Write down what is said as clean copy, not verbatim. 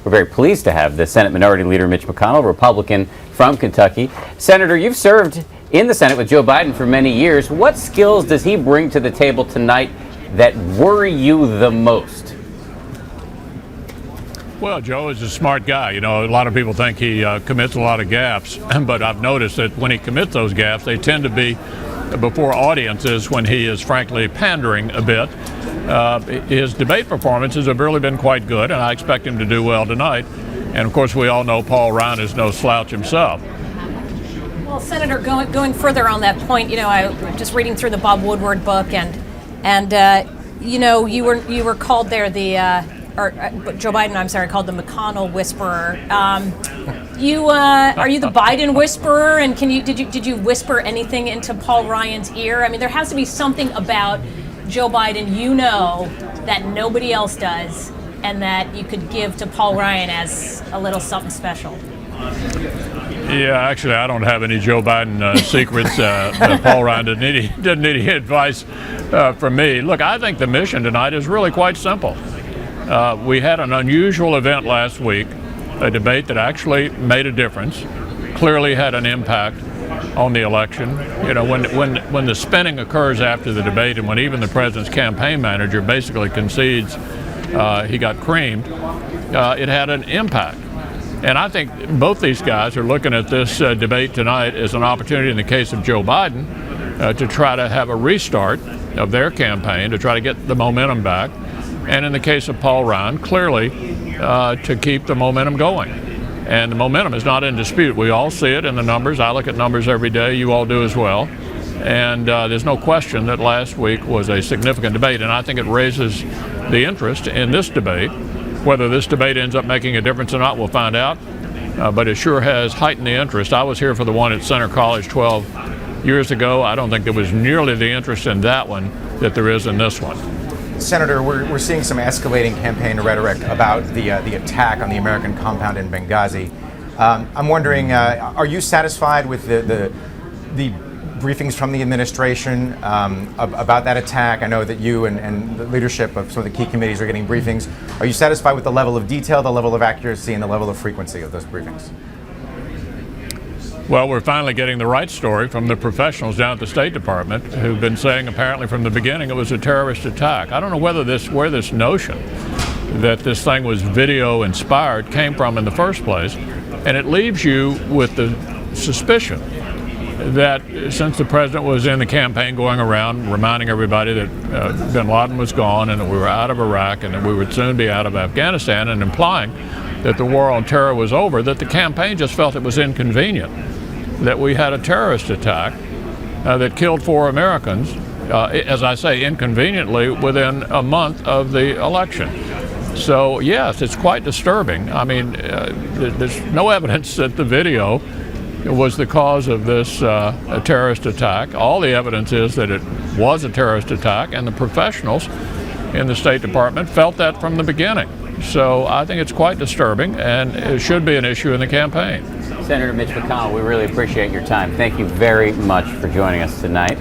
We're very pleased to have the Senate Minority Leader Mitch McConnell, Republican from Kentucky. Senator, you've served in the Senate with Joe Biden for many years. What skills does he bring to the table tonight that worry you the most? Well, Joe is a smart guy. You know, a lot of people think he commits a lot of gaffes, but I've noticed that when he commits those gaffes, they tend to be before audiences when he is frankly pandering a bit. His debate performances have really been quite good, and I expect him to do well tonight. And of course, we all know Paul Ryan is no slouch himself. Well, Senator, going further on that point, you know, I was just reading through the Bob Woodward book, and you know, you were called there Joe Biden, I'm sorry, called the McConnell whisperer. Are you the Biden whisperer? And did you whisper anything into Paul Ryan's ear? I mean, there has to be something about Joe Biden, you know, that nobody else does, and that you could give to Paul Ryan as a little something special. Yeah, actually, I don't have any Joe Biden secrets. Paul Ryan didn't need any advice from me. Look, I think the mission tonight is really quite simple. We had an unusual event last week, a debate that actually made a difference, clearly had an impact on the election. You know, when the spinning occurs after the debate, and when even the president's campaign manager basically concedes he got creamed, it had an impact. And I think both these guys are looking at this debate tonight as an opportunity, in the case of Joe Biden, to try to have a restart of their campaign, to try to get the momentum back. And in the case of Paul Ryan, clearly to keep the momentum going. And the momentum is not in dispute. We all see it in the numbers. I look at numbers every day. You all do as well. And there's no question that last week was a significant debate. And I think it raises the interest in this debate. Whether this debate ends up making a difference or not, we'll find out. But it sure has heightened the interest. I was here for the one at Center College 12 years ago. I don't think there was nearly the interest in that one that there is in this one. Senator, we're seeing some escalating campaign rhetoric about the attack on the American compound in Benghazi. I'm wondering, are you satisfied with the briefings from the administration about that attack? I know that you and the leadership of some of the key committees are getting briefings. Are you satisfied with the level of detail, the level of accuracy, and the level of frequency of those briefings? Well, we're finally getting the right story from the professionals down at the State Department, who've been saying apparently from the beginning it was a terrorist attack. I don't know where this notion that this thing was video inspired came from in the first place, and it leaves you with the suspicion that since the president was in the campaign going around reminding everybody that bin Laden was gone and that we were out of Iraq and that we would soon be out of Afghanistan, and implying that the war on terror was over, that the campaign just felt it was inconvenient that we had a terrorist attack that killed 4 Americans, as I say, inconveniently within a month of the election. So yes, it's quite disturbing. I mean, there's no evidence that the video was the cause of this a terrorist attack. All the evidence is that it was a terrorist attack, and the professionals in the State Department felt that from the beginning. So I think it's quite disturbing, and it should be an issue in the campaign. Senator Mitch McConnell, we really appreciate your time. Thank you very much for joining us tonight.